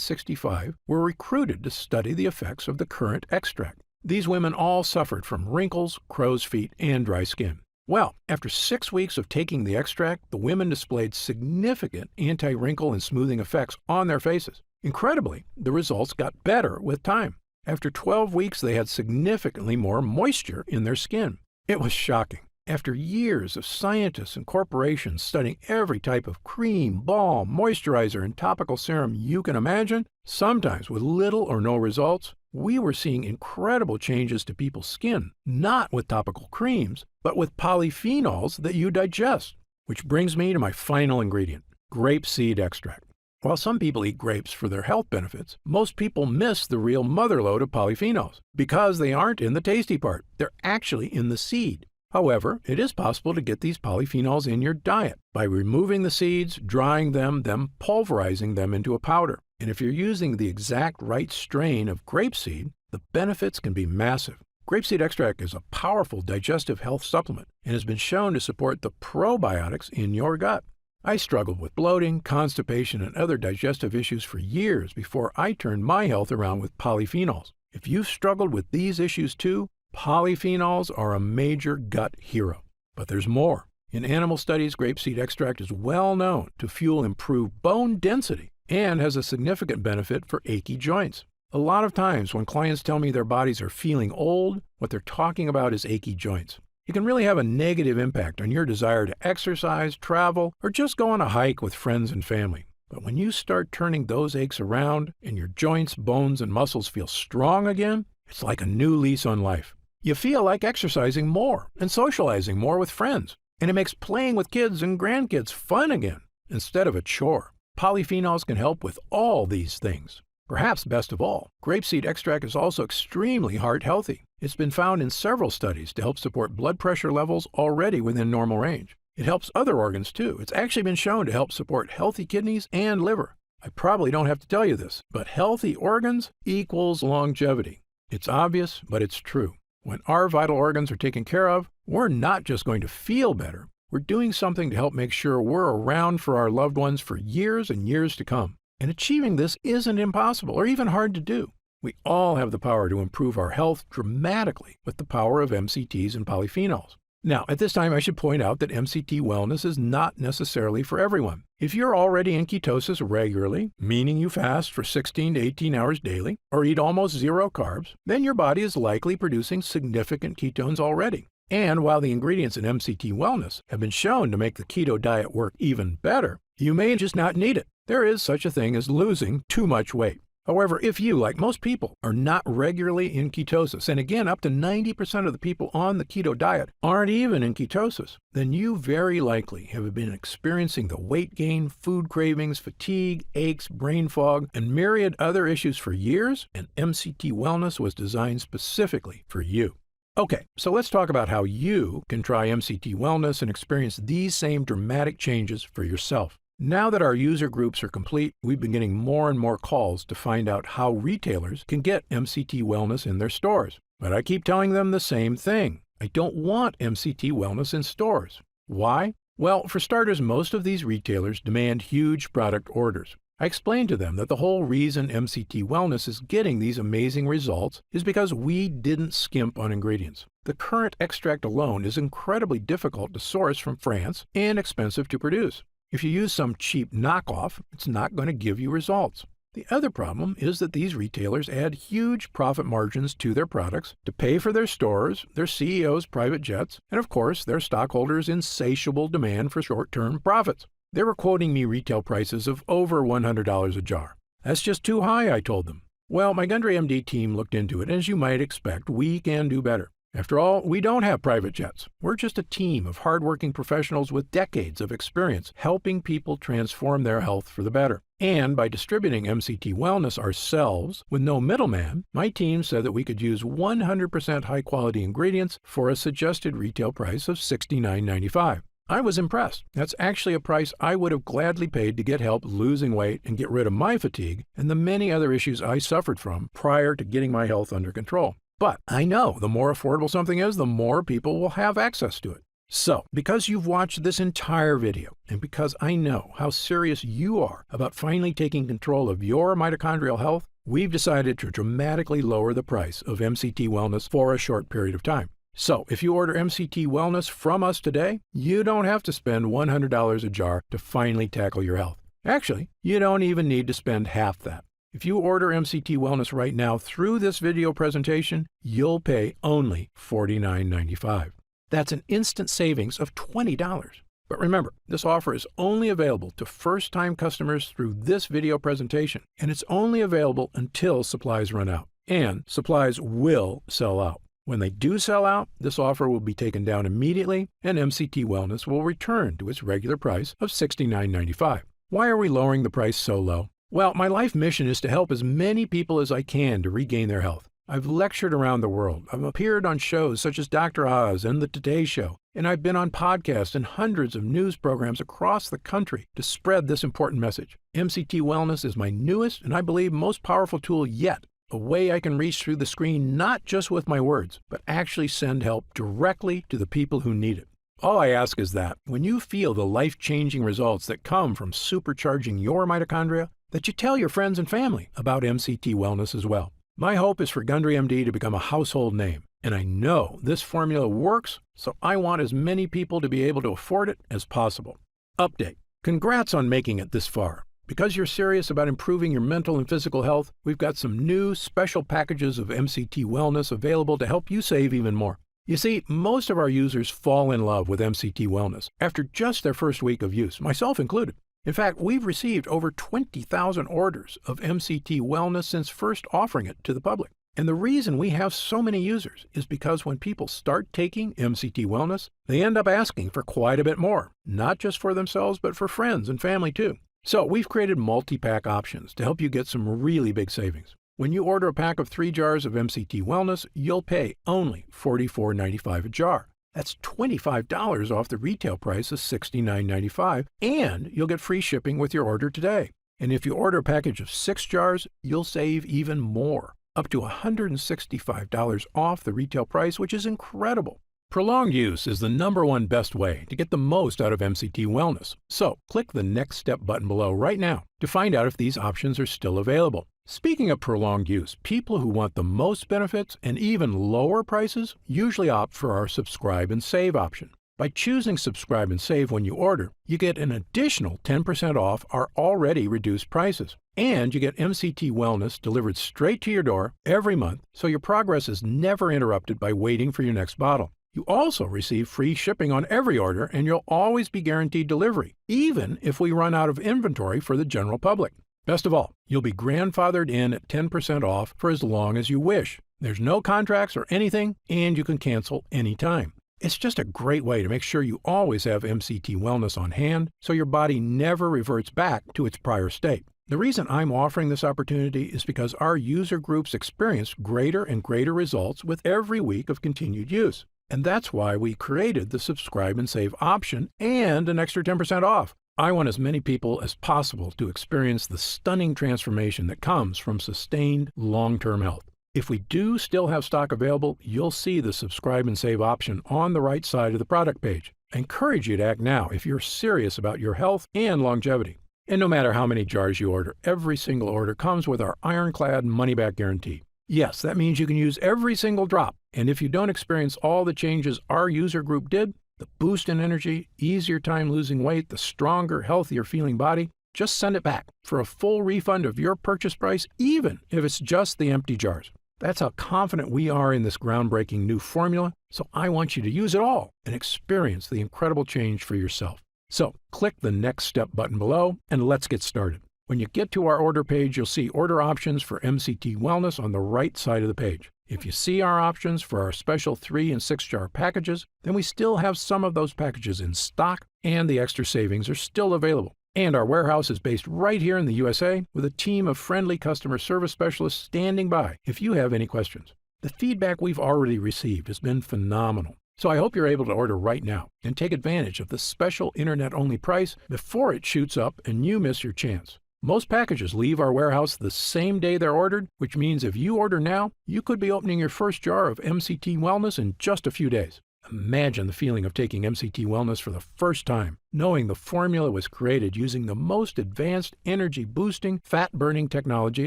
65 were recruited to study the effects of the currant extract. These women all suffered from wrinkles, crow's feet, and dry skin. Well, after 6 weeks of taking the extract, the women displayed significant anti-wrinkle and smoothing effects on their faces. Incredibly, the results got better with time. After 12 weeks, they had significantly more moisture in their skin. It was shocking. After years of scientists and corporations studying every type of cream, balm, moisturizer, and topical serum you can imagine, sometimes with little or no results, we were seeing incredible changes to people's skin, not with topical creams, but with polyphenols that you digest. Which brings me to my final ingredient, grapeseed extract. While some people eat grapes for their health benefits, most people miss the real motherlode of polyphenols because they aren't in the tasty part. They're actually in the seed. However, it is possible to get these polyphenols in your diet by removing the seeds, drying them, then pulverizing them into a powder. And if you're using the exact right strain of grapeseed, the benefits can be massive. Grapeseed extract is a powerful digestive health supplement and has been shown to support the probiotics in your gut. I struggled with bloating, constipation, and other digestive issues for years before I turned my health around with polyphenols. If you've struggled with these issues too, polyphenols are a major gut hero. But there's more. In animal studies, grapeseed extract is well known to fuel improved bone density and has a significant benefit for achy joints. A lot of times when clients tell me their bodies are feeling old, what they're talking about is achy joints. It can really have a negative impact on your desire to exercise, travel, or just go on a hike with friends and family. But when you start turning those aches around and your joints, bones, and muscles feel strong again, it's like a new lease on life. You feel like exercising more and socializing more with friends, and it makes playing with kids and grandkids fun again instead of a chore. Polyphenols can help with all these things. Perhaps best of all, grapeseed extract is also extremely heart healthy. It's been found in several studies to help support blood pressure levels already within normal range. It helps other organs too. It's actually been shown to help support healthy kidneys and liver. I probably don't have to tell you this, but healthy organs equals longevity. It's obvious, but it's true. When our vital organs are taken care of, we're not just going to feel better. We're doing something to help make sure we're around for our loved ones for years and years to come. And achieving this isn't impossible or even hard to do. We all have the power to improve our health dramatically with the power of MCTs and polyphenols. Now, at this time, I should point out that MCT wellness is not necessarily for everyone. If you're already in ketosis regularly, meaning you fast for 16 to 18 hours daily, or eat almost zero carbs, then your body is likely producing significant ketones already. And while the ingredients in MCT wellness have been shown to make the keto diet work even better, you may just not need it. There is such a thing as losing too much weight. However, if you, like most people, are not regularly in ketosis, and again, up to 90% of the people on the keto diet aren't even in ketosis, then you very likely have been experiencing the weight gain, food cravings, fatigue, aches, brain fog, and myriad other issues for years, and MCT Wellness was designed specifically for you. Okay, so let's talk about how you can try MCT Wellness and experience these same dramatic changes for yourself. Now that our user groups are complete, we've been getting more and more calls to find out how retailers can get MCT Wellness in their stores. But I keep telling them the same thing. I don't want MCT Wellness in stores. Why? Well, for starters, most of these retailers demand huge product orders. I explained to them that the whole reason MCT Wellness is getting these amazing results is because we didn't skimp on ingredients. The current extract alone is incredibly difficult to source from France and expensive to produce. If you use some cheap knockoff, it's not going to give you results. The other problem is that these retailers add huge profit margins to their products to pay for their stores, their CEOs' private jets, and of course, their stockholders' insatiable demand for short-term profits. They were quoting me retail prices of over $100 a jar. That's just too high, I told them. Well, my Gundry MD team looked into it, and as you might expect, we can do better. After all, we don't have private jets. We're just a team of hardworking professionals with decades of experience helping people transform their health for the better. And by distributing MCT Wellness ourselves with no middleman, my team said that we could use 100% high-quality ingredients for a suggested retail price of $69.95. I was impressed. That's actually a price I would have gladly paid to get help losing weight and get rid of my fatigue and the many other issues I suffered from prior to getting my health under control. But I know the more affordable something is, the more people will have access to it. So, because you've watched this entire video, and because I know how serious you are about finally taking control of your mitochondrial health, we've decided to dramatically lower the price of MCT Wellness for a short period of time. So if you order MCT Wellness from us today, you don't have to spend $100 a jar to finally tackle your health. Actually, you don't even need to spend half that. If you order MCT Wellness right now through this video presentation, you'll pay only $49.95. That's an instant savings of $20. But remember, this offer is only available to first-time customers through this video presentation, and it's only available until supplies run out. And supplies will sell out. When they do sell out, this offer will be taken down immediately, and MCT Wellness will return to its regular price of $69.95. Why are we lowering the price so low? Well, my life mission is to help as many people as I can to regain their health. I've lectured around the world. I've appeared on shows such as Dr. Oz and The Today Show, and I've been on podcasts and hundreds of news programs across the country to spread this important message. MCT Wellness is my newest and I believe most powerful tool yet, a way I can reach through the screen not just with my words, but actually send help directly to the people who need it. All I ask is that, when you feel the life-changing results that come from supercharging your mitochondria, that you tell your friends and family about MCT Wellness as well. My hope is for Gundry MD to become a household name, and I know this formula works, so I want as many people to be able to afford it as possible. Update. Congrats on making it this far. Because you're serious about improving your mental and physical health, we've got some new special packages of MCT Wellness available to help you save even more. You see, most of our users fall in love with MCT Wellness after just their first week of use, myself included. In fact, we've received over 20,000 orders of MCT Wellness since first offering it to the public. And the reason we have so many users is because when people start taking MCT Wellness, they end up asking for quite a bit more, not just for themselves, but for friends and family too. So we've created multi-pack options to help you get some really big savings. When you order a pack of 3 jars of MCT Wellness, you'll pay only $44.95 a jar. That's $25 off the retail price of $69.95, and you'll get free shipping with your order today. And if you order a package of 6 jars, you'll save even more, up to $165 off the retail price, which is incredible. Prolonged use is the #1 best way to get the most out of MCT Wellness. So click the Next Step button below right now to find out if these options are still available. Speaking of prolonged use, people who want the most benefits and even lower prices usually opt for our Subscribe and Save option. By choosing Subscribe and Save when you order, you get an additional 10% off our already reduced prices. And you get MCT Wellness delivered straight to your door every month, so your progress is never interrupted by waiting for your next bottle. You also receive free shipping on every order, and you'll always be guaranteed delivery, even if we run out of inventory for the general public. Best of all, you'll be grandfathered in at 10% off for as long as you wish. There's no contracts or anything, and you can cancel anytime. It's just a great way to make sure you always have MCT Wellness on hand, so your body never reverts back to its prior state. The reason I'm offering this opportunity is because our user groups experience greater and greater results with every week of continued use. And that's why we created the Subscribe and Save option and an extra 10% off. I want as many people as possible to experience the stunning transformation that comes from sustained long-term health. If we do still have stock available, you'll see the Subscribe and Save option on the right side of the product page. I encourage you to act now if you're serious about your health and longevity. And no matter how many jars you order, every single order comes with our ironclad money-back guarantee. Yes, that means you can use every single drop. And if you don't experience all the changes our user group did, the boost in energy, easier time losing weight, the stronger, healthier feeling body, just send it back for a full refund of your purchase price, even if it's just the empty jars. That's how confident we are in this groundbreaking new formula, so I want you to use it all and experience the incredible change for yourself. So click the Next Step button below and let's get started. When you get to our order page, you'll see order options for MCT Wellness on the right side of the page. If you see our options for our special 3 and 6 jar packages, then we still have some of those packages in stock and the extra savings are still available. And our warehouse is based right here in the USA with a team of friendly customer service specialists standing by if you have any questions. The feedback we've already received has been phenomenal. So I hope you're able to order right now and take advantage of the special internet-only price before it shoots up and you miss your chance. Most packages leave our warehouse the same day they're ordered, which means if you order now, you could be opening your first jar of MCT Wellness in just a few days. Imagine the feeling of taking MCT Wellness for the first time, knowing the formula was created using the most advanced energy-boosting, fat-burning technology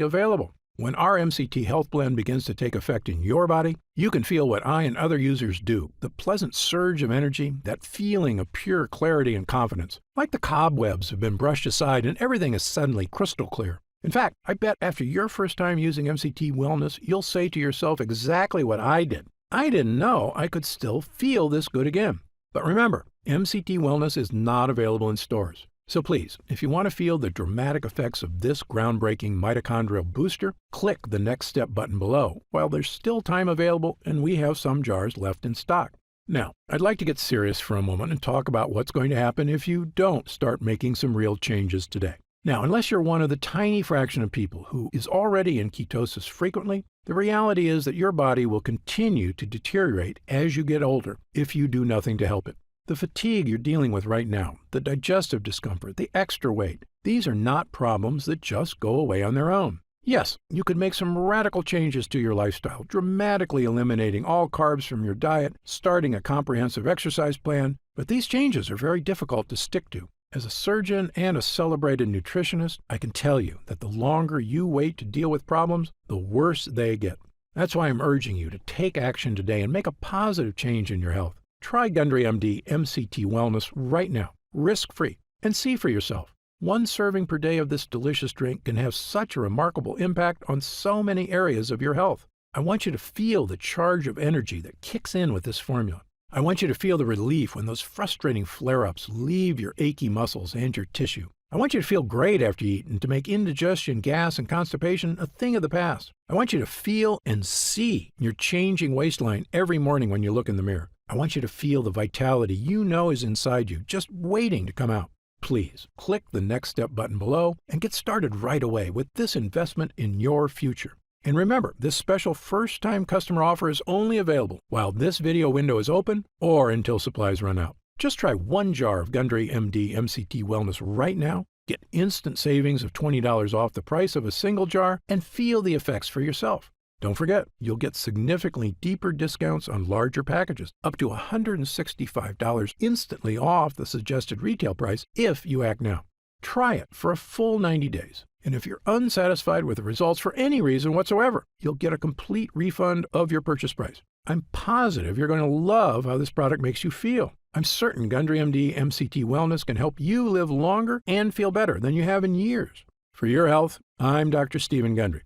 available. When our MCT Health Blend begins to take effect in your body, you can feel what I and other users do, the pleasant surge of energy, that feeling of pure clarity and confidence, like the cobwebs have been brushed aside and everything is suddenly crystal clear. In fact, I bet after your first time using MCT Wellness, you'll say to yourself exactly what I did. I didn't know I could still feel this good again. But remember, MCT Wellness is not available in stores. So please, if you want to feel the dramatic effects of this groundbreaking mitochondrial booster, click the Next Step button below while there's still time available and we have some jars left in stock. Now, I'd like to get serious for a moment and talk about what's going to happen if you don't start making some real changes today. Now, unless you're one of the tiny fraction of people who is already in ketosis frequently, the reality is that your body will continue to deteriorate as you get older if you do nothing to help it. The fatigue you're dealing with right now, the digestive discomfort, the extra weight, these are not problems that just go away on their own. Yes, you could make some radical changes to your lifestyle, dramatically eliminating all carbs from your diet, starting a comprehensive exercise plan, but these changes are very difficult to stick to. As a surgeon and a celebrated nutritionist, I can tell you that the longer you wait to deal with problems, the worse they get. That's why I'm urging you to take action today and make a positive change in your health. Try Gundry MD MCT Wellness right now, risk-free, and see for yourself. One serving per day of this delicious drink can have such a remarkable impact on so many areas of your health. I want you to feel the charge of energy that kicks in with this formula. I want you to feel the relief when those frustrating flare-ups leave your achy muscles and your tissue. I want you to feel great after you eat and to make indigestion, gas, and constipation a thing of the past. I want you to feel and see your changing waistline every morning when you look in the mirror. I want you to feel the vitality you know is inside you, just waiting to come out. Please click the Next Step button below and get started right away with this investment in your future. And remember, this special first-time customer offer is only available while this video window is open or until supplies run out. Just try one jar of Gundry MD MCT Wellness right now, get instant savings of $20 off the price of a single jar, and feel the effects for yourself. Don't forget, you'll get significantly deeper discounts on larger packages, up to $165 instantly off the suggested retail price if you act now. Try it for a full 90 days. And if you're unsatisfied with the results for any reason whatsoever, you'll get a complete refund of your purchase price. I'm positive you're going to love how this product makes you feel. I'm certain Gundry MD MCT Wellness can help you live longer and feel better than you have in years. For your health, I'm Dr. Stephen Gundry.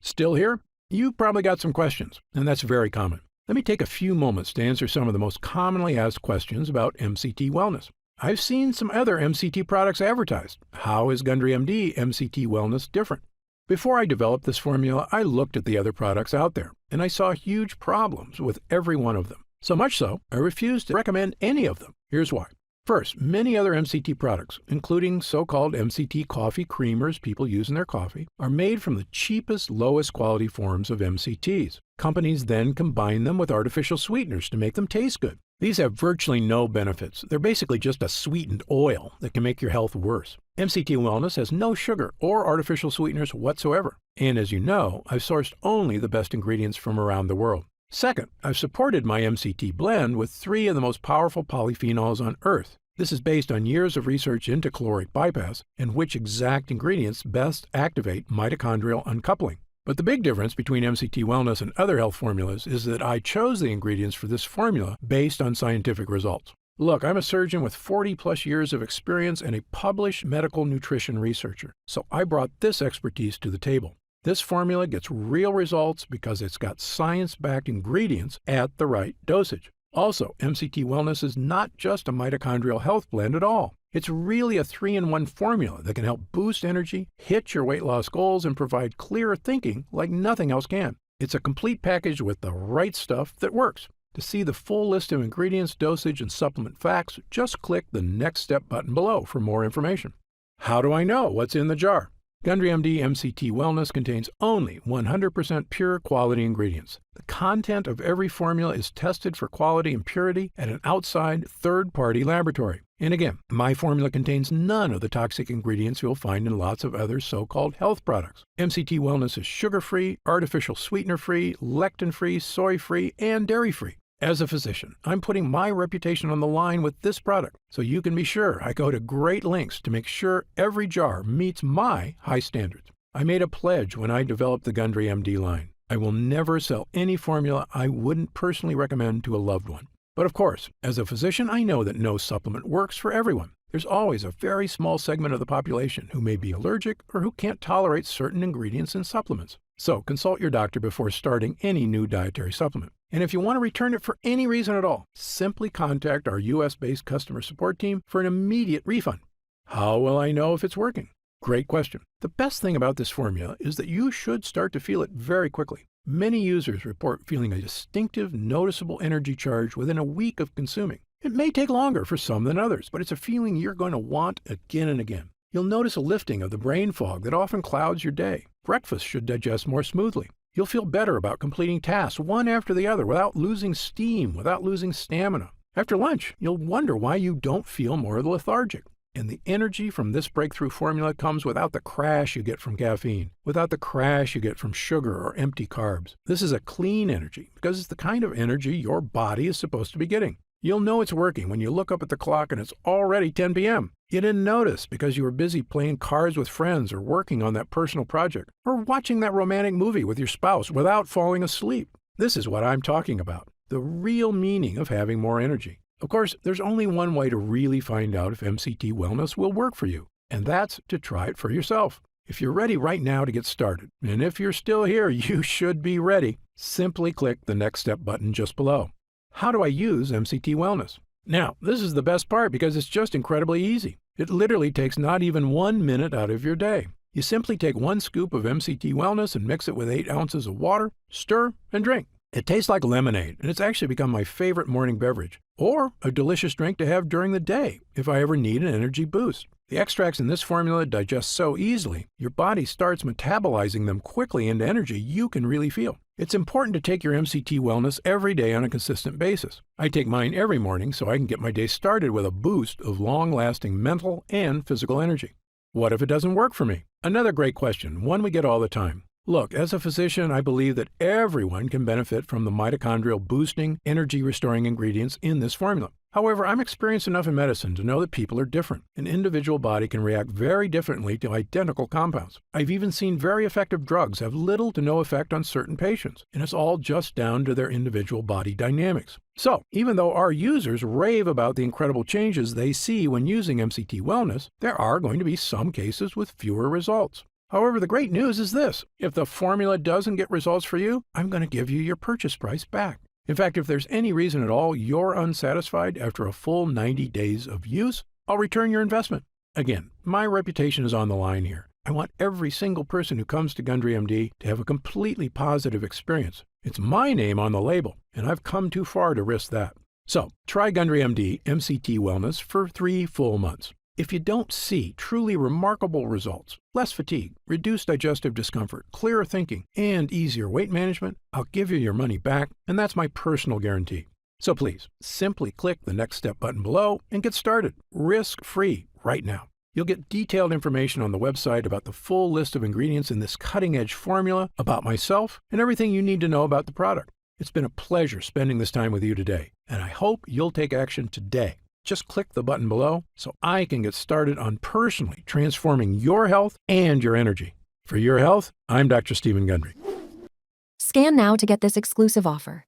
Still here? You've probably got some questions, and that's very common. Let me take a few moments to answer some of the most commonly asked questions about MCT Wellness. I've seen some other MCT products advertised. How is Gundry MD MCT Wellness different? Before I developed this formula, I looked at the other products out there, and I saw huge problems with every one of them. So much so, I refused to recommend any of them. Here's why. First, many other MCT products, including so-called MCT coffee creamers people use in their coffee, are made from the cheapest, lowest quality forms of MCTs. Companies then combine them with artificial sweeteners to make them taste good. These have virtually no benefits. They're basically just a sweetened oil that can make your health worse. MCT Wellness has no sugar or artificial sweeteners whatsoever. And as you know, I've sourced only the best ingredients from around the world. Second, I've supported my MCT blend with 3 of the most powerful polyphenols on Earth. This is based on years of research into caloric bypass and which exact ingredients best activate mitochondrial uncoupling. But the big difference between MCT Wellness and other health formulas is that I chose the ingredients for this formula based on scientific results. Look, I'm a surgeon with 40-plus years of experience and a published medical nutrition researcher, so I brought this expertise to the table. This formula gets real results because it's got science-backed ingredients at the right dosage. Also, MCT Wellness is not just a mitochondrial health blend at all. It's really a 3-in-1 formula that can help boost energy, hit your weight loss goals, and provide clearer thinking like nothing else can. It's a complete package with the right stuff that works. To see the full list of ingredients, dosage, and supplement facts, just click the Next Step button below for more information. How do I know what's in the jar? Gundry MD MCT Wellness contains only 100% pure quality ingredients. The content of every formula is tested for quality and purity at an outside third-party laboratory. And again, my formula contains none of the toxic ingredients you'll find in lots of other so-called health products. MCT Wellness is sugar-free, artificial sweetener-free, lectin-free, soy-free, and dairy-free. As a physician, I'm putting my reputation on the line with this product, so you can be sure I go to great lengths to make sure every jar meets my high standards. I made a pledge when I developed the Gundry MD line. I will never sell any formula I wouldn't personally recommend to a loved one. But of course, as a physician, I know that no supplement works for everyone. There's always a very small segment of the population who may be allergic or who can't tolerate certain ingredients in supplements. So consult your doctor before starting any new dietary supplement. And if you want to return it for any reason at all, simply contact our US-based customer support team for an immediate refund. How will I know if it's working? Great question. The best thing about this formula is that you should start to feel it very quickly. Many users report feeling a distinctive, noticeable energy charge within a week of consuming. It may take longer for some than others, but it's a feeling you're going to want again and again. You'll notice a lifting of the brain fog that often clouds your day. Breakfast should digest more smoothly. You'll feel better about completing tasks one after the other without losing steam, without losing stamina. After lunch, you'll wonder why you don't feel more lethargic. And the energy from this breakthrough formula comes without the crash you get from caffeine, without the crash you get from sugar or empty carbs. This is a clean energy because it's the kind of energy your body is supposed to be getting. You'll know it's working when you look up at the clock and it's already 10 p.m. You didn't notice because you were busy playing cards with friends or working on that personal project or watching that romantic movie with your spouse without falling asleep. This is what I'm talking about, the real meaning of having more energy. Of course, there's only one way to really find out if MCT Wellness will work for you, and that's to try it for yourself. If you're ready right now to get started, and if you're still here, you should be ready, simply click the Next Step button just below. How do I use MCT Wellness? Now, this is the best part because it's just incredibly easy. It literally takes not even 1 minute out of your day. You simply take 1 scoop of MCT Wellness and mix it with 8 ounces of water, stir, and drink. It tastes like lemonade, and it's actually become my favorite morning beverage, or a delicious drink to have during the day if I ever need an energy boost. The extracts in this formula digest so easily, your body starts metabolizing them quickly into energy you can really feel. It's important to take your MCT Wellness every day on a consistent basis. I take mine every morning so I can get my day started with a boost of long-lasting mental and physical energy. What if it doesn't work for me? Another great question, one we get all the time. Look, as a physician, I believe that everyone can benefit from the mitochondrial boosting, energy-restoring ingredients in this formula. However, I'm experienced enough in medicine to know that people are different. An individual body can react very differently to identical compounds. I've even seen very effective drugs have little to no effect on certain patients, and it's all just down to their individual body dynamics. So, even though our users rave about the incredible changes they see when using MCT Wellness, there are going to be some cases with fewer results. However, the great news is this. If the formula doesn't get results for you, I'm going to give you your purchase price back. In fact, if there's any reason at all you're unsatisfied after a full 90 days of use, I'll return your investment. Again, my reputation is on the line here. I want every single person who comes to Gundry MD to have a completely positive experience. It's my name on the label, and I've come too far to risk that. So, try Gundry MD MCT Wellness for 3 full months. If you don't see truly remarkable results, less fatigue, reduced digestive discomfort, clearer thinking, and easier weight management, I'll give you your money back, and that's my personal guarantee. So please, simply click the Next Step button below and get started, risk-free, right now. You'll get detailed information on the website about the full list of ingredients in this cutting-edge formula, about myself, and everything you need to know about the product. It's been a pleasure spending this time with you today, and I hope you'll take action today. Just click the button below so I can get started on personally transforming your health and your energy. For your health, I'm Dr. Stephen Gundry. Scan now to get this exclusive offer.